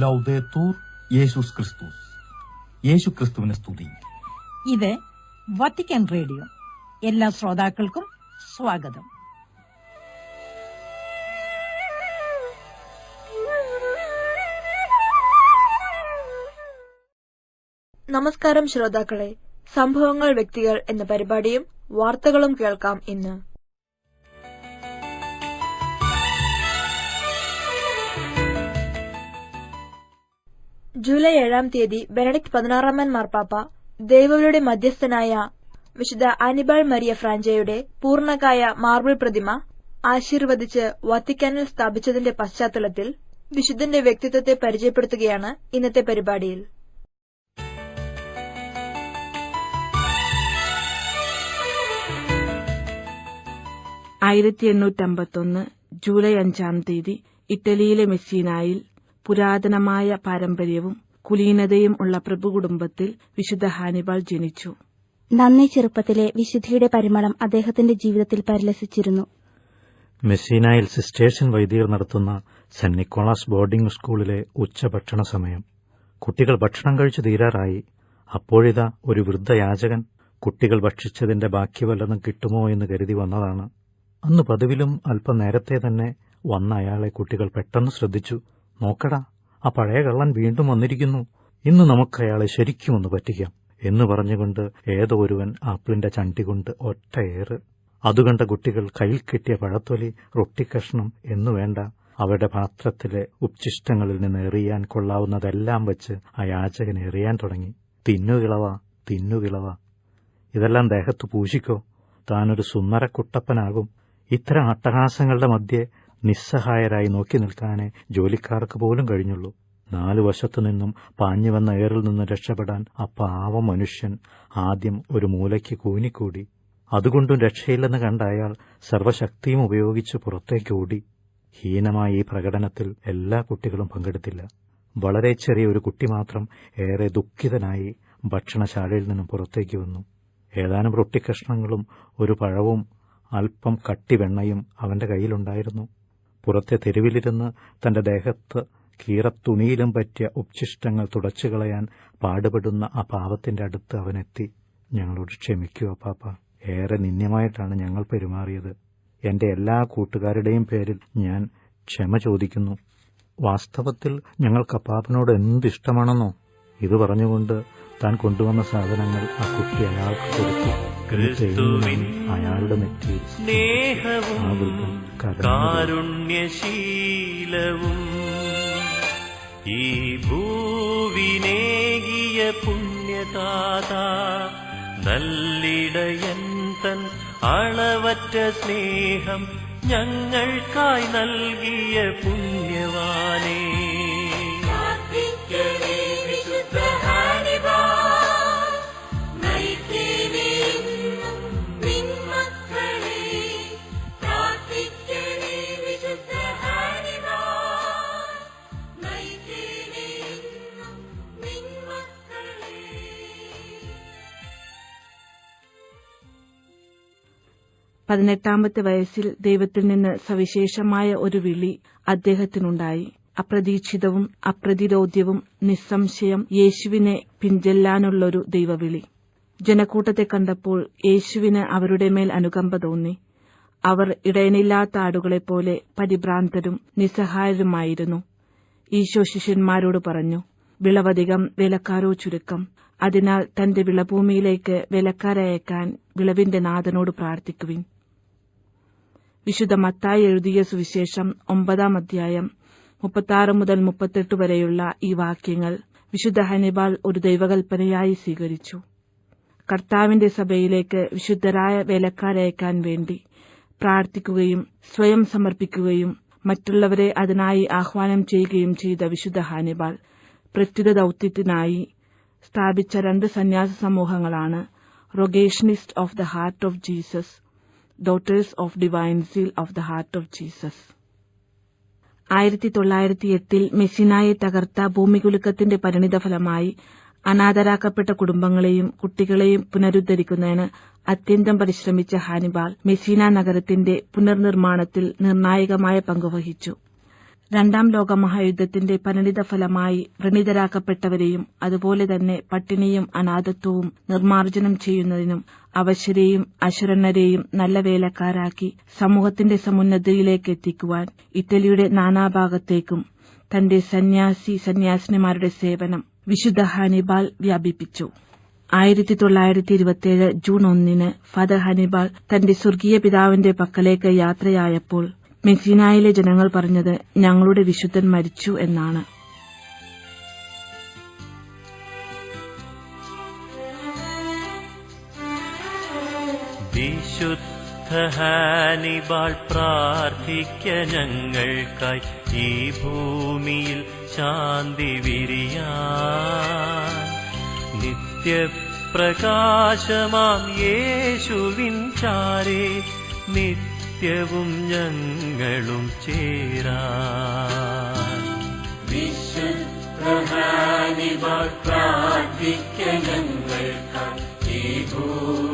ലൗദേത്തൂർ യേശുസ് ക്രിസ്തുസ്. യേശുക്രിസ്തുവിന് സ്തുതി. ഇത് വത്തിക്കാൻ റേഡിയോ. എല്ലാ ശ്രോതാക്കൾക്കും സ്വാഗതം. നമസ്കാരം ശ്രോതാക്കളെ. സംഭവങ്ങൾ, വ്യക്തികൾ എന്ന പരിപാടിയും വാർത്തകളും കേൾക്കാം ഇന്ന്. ജൂലൈ 7 തീയതി ബെനഡിക്ട് 16 മാർപ്പാപ്പ ദൈവങ്ങളുടെ മധ്യസ്ഥനായ വിശുദ്ധ ആനിബാൾ മരിയ ഫ്രാഞ്ചയുടെ പൂർണ്ണകായ മാർബിൾ പ്രതിമ ആശീർവദിച്ച് വത്തിക്കാനിൽ സ്ഥാപിച്ചതിന്റെ പശ്ചാത്തലത്തിൽ വിശുദ്ധന്റെ വ്യക്തിത്വത്തെ പരിചയപ്പെടുത്തുകയാണ് ഇന്നത്തെ പരിപാടിയിൽ. ജൂലൈ 5 തീയതി ഇറ്റലിയിലെ മെസ്സിനായിൽ പുരാതനമായ പാരമ്പര്യവും കുലീനതയും ഉള്ള പ്രഭുകുടുംബത്തിൽ വിശുദ്ധ ഹാനിബാൾ ജനിച്ചു. നന്നേ ചെറുപ്പത്തിലെ വിശുദ്ധിയുടെ പരിമളം അദ്ദേഹത്തിന്റെ ജീവിതത്തിൽ പരിലസിച്ചിരുന്നു. മെസ്സിനായിൽ സിസ്റ്റേഴ്സൻ വൈദികർ നടത്തുന്ന സെന്റ് നിക്കോളാസ് ബോർഡിംഗ് സ്കൂളിലെ ഉച്ചഭക്ഷണ സമയം. കുട്ടികൾ ഭക്ഷണം കഴിച്ചു തീരാറായി. അപ്പോഴിതാ ഒരു വൃദ്ധയാചകൻ കുട്ടികൾ ഭക്ഷിച്ചതിന്റെ ബാക്കി വല്ലതും കിട്ടുമോ എന്ന് കരുതി വന്നതാണ്. അന്ന് പതിവിലും അല്പം നേരത്തെ തന്നെ വന്ന അയാളെ കുട്ടികൾ പെട്ടെന്ന് ശ്രദ്ധിച്ചു. നോക്കടാ, ആ പഴയ കള്ളൻ വീണ്ടും വന്നിരിക്കുന്നു. ഇന്ന് നമുക്കയാളെ ശരിക്കും ഒന്ന് പറ്റിക്കാം എന്ന് പറഞ്ഞുകൊണ്ട് ഏതോ ഒരുവൻ ആപ്പിളിന്റെ ചണ്ടി കൊണ്ട് ഒറ്റയേറ്. അതുകണ്ട കുട്ടികൾ കയ്യിൽ കിട്ടിയ പഴത്തൊലി, റൊട്ടിക്കഷ്ണം എന്നു വേണ്ട അവരുടെ പാത്രത്തിലെ ഉച്ഛിഷ്ടങ്ങളിൽ നിന്ന് എറിയാൻ കൊള്ളാവുന്നതെല്ലാം വെച്ച് ആ യാചകൻ എറിയാൻ തുടങ്ങി. തിന്നുകിളവാ, തിന്നുകിളവാ, ഇതെല്ലാം ദേഹത്ത് പൂശിക്കോ, താനൊരു സുന്ദരക്കുട്ടപ്പനാകും. ഇത്തരം അട്ടഹാസങ്ങളുടെ മധ്യേ നിസ്സഹായരായി നോക്കി നിൽക്കാനേ ജോലിക്കാർക്ക് പോലും കഴിഞ്ഞുള്ളൂ. 4 വശത്തുനിന്നും പാഞ്ഞുവന്ന ഏറിൽ നിന്ന് രക്ഷപ്പെടാൻ ആ പാവം മനുഷ്യൻ ആദ്യം ഒരു മൂലയ്ക്ക് കൂനിക്കൂടി. അതുകൊണ്ടും രക്ഷയില്ലെന്ന് കണ്ട അയാൾ സർവശക്തിയും ഉപയോഗിച്ച് പുറത്തേക്ക് ഓടി. ഹീനമായ ഈ പ്രകടനത്തിൽ എല്ലാ കുട്ടികളും പങ്കെടുത്തില്ല. വളരെ ചെറിയ ഒരു കുട്ടി മാത്രം ഏറെ ദുഃഖിതനായി ഭക്ഷണശാലയിൽ നിന്നും പുറത്തേക്ക് വന്നു. ഏതാനും റൊട്ടിക്കഷ്ണങ്ങളും ഒരു പഴവും അല്പം കട്ടിവെണ്ണയും അവന്റെ കയ്യിലുണ്ടായിരുന്നു. പുറത്തെ തെരുവിലിരുന്ന് തന്റെ ദേഹത്ത് കീറത്തുണിയിലും പറ്റിയ ഉച്ഛിഷ്ടങ്ങൾ തുടച്ചുകളയാൻ പാടുപെടുന്ന ആ പാവത്തിന്റെ അടുത്ത് അവനെത്തി. ഞങ്ങളോട് ക്ഷമിക്കൂ അപ്പാപ്പ, ഏറെ നിന്ദ്യമായിട്ടാണ് ഞങ്ങൾ പെരുമാറിയത്. എന്റെ എല്ലാ കൂട്ടുകാരുടെയും പേരിൽ ഞാൻ ക്ഷമ ചോദിക്കുന്നു. വാസ്തവത്തിൽ ഞങ്ങൾക്ക് അപ്പാപ്പനോട് എന്തിഷ്ടമാണെന്നോ. ഇത് പറഞ്ഞുകൊണ്ട് താൻ കൊണ്ടുവന്ന സാധനങ്ങൾ ആ കുട്ടി അയാൾക്ക് കൊടുത്തു. അയാളുടെ നെറ്റിയിൽ സ്നേഹവും കാരുണ്യശീലവും ഈ ഭൂവിനേകിയ പുണ്യതാത നല്ലിടയൻ തൻ അളവറ്റ സ്നേഹം ഞങ്ങൾക്കായി നൽകിയ പുണ്യവാനേ. പതിനെട്ടാമത്തെ വയസ്സിൽ ദൈവത്തിൽ നിന്ന് സവിശേഷമായ ഒരു വിളി അദ്ദേഹത്തിനുണ്ടായി. അപ്രതീക്ഷിതവും അപ്രതിരോധ്യവും നിസ്സംശയം യേശുവിനെ പിൻചെല്ലാനുള്ളൊരു ദൈവവിളി. ജനക്കൂട്ടത്തെ കണ്ടപ്പോൾ യേശുവിന് അവരുടെ മേൽ അനുകമ്പ തോന്നി. അവർ ഇടയനില്ലാത്ത ആടുകളെപ്പോലെ പരിഭ്രാന്തരും നിസ്സഹായരുമായിരുന്നു. ഈശോ ശിഷ്യന്മാരോട് പറഞ്ഞു, വിളവധികം, വേലക്കാരോ ചുരുക്കം. അതിനാൽ തന്റെ വിളഭൂമിയിലേക്ക് വേലക്കാരയക്കാൻ വിളവിന്റെ നാഥനോട് പ്രാർത്ഥിക്കുവിൻ. വിശുദ്ധ മത്തായി എഴുതിയ സുവിശേഷം 9 അധ്യായം 36 മുതൽ 38 വരെയുള്ള ഈ വാക്യങ്ങൾ വിശുദ്ധ ഹനിബാൾ ഒരു ദൈവകൽപ്പനയായി സ്വീകരിച്ചു. കർത്താവിന്റെ സഭയിലേക്ക് വിശുദ്ധരായ വേലക്കാരയക്കാൻ വേണ്ടി പ്രാർത്ഥിക്കുകയും സ്വയം സമർപ്പിക്കുകയും മറ്റുള്ളവരെ അതിനായി ആഹ്വാനം ചെയ്യുകയും ചെയ്ത വിശുദ്ധ ഹാനിബാൾ പ്രത്യുത ദൌത്യത്തിനായി സ്ഥാപിച്ച 2 സന്യാസ സമൂഹങ്ങളാണ് Rogationist of the Heart of Jesus, Daughters of Divine Zeal of the Heart of Jesus. 1908 മെസ്സിനായെ തകർത്ത ഭൂമികുലുക്കത്തിന്റെ പരിണിതഫലമായി അനാഥരാക്കപ്പെട്ട കുടുംബങ്ങളെയും കുട്ടികളെയും പുനരുദ്ധരിക്കുന്നതിന് അത്യന്തം പരിശ്രമിച്ച ഹാനിബാൾ മെസീന നഗരത്തിന്റെ പുനർനിർമ്മാണത്തിൽ നിർണായകമായ പങ്കുവഹിച്ചു. രണ്ടാം ലോകമഹായുദ്ധത്തിന്റെ പരിണിതഫലമായി വ്രണിതരാക്കപ്പെട്ടവരെയും അതുപോലെ തന്നെ പട്ടിണിയും അനാഥത്വവും നിർമ്മാർജ്ജനം ചെയ്യുന്നതിനും അവശരെയും അശരണരെയും നല്ല വേലക്കാരാക്കി സമൂഹത്തിന്റെ സമുന്നതിയിലേക്ക് എത്തിക്കുവാൻ ഇറ്റലിയുടെ നാനാഭാഗത്തേക്കും തന്റെ സന്യാസിനിമാരുടെ സേവനം വിശുദ്ധ ഹാനിബാൾ വ്യാപിപ്പിച്ചു. 1927 ജൂൺ 1 ഫാദർ ഹാനിബാൾ തന്റെ സ്വർഗീയ പിതാവിന്റെ പക്കലേക്ക് യാത്രയായപ്പോൾ മെസീനായിലെ ജനങ്ങൾ പറഞ്ഞത് ഞങ്ങളുടെ വിശുദ്ധൻ മരിച്ചു എന്നാണ്. വിശുദ്ധ ഹാനിബാൾ പ്രാർത്ഥിക്ക ഞങ്ങൾക്കായി ഈ ഭൂമിയിൽ ശാന്തി വിരിയാൻ. നിത്യപ്രകാശമാം യേശുവിൻ ചാരേ നിത്യവും ഞങ്ങളും ചേരാൻ. വിശുദ്ധ ഹാനിബാൾ പ്രാർത്ഥിക്ക ഞങ്ങൾക്കായി ഈ ഭൂമി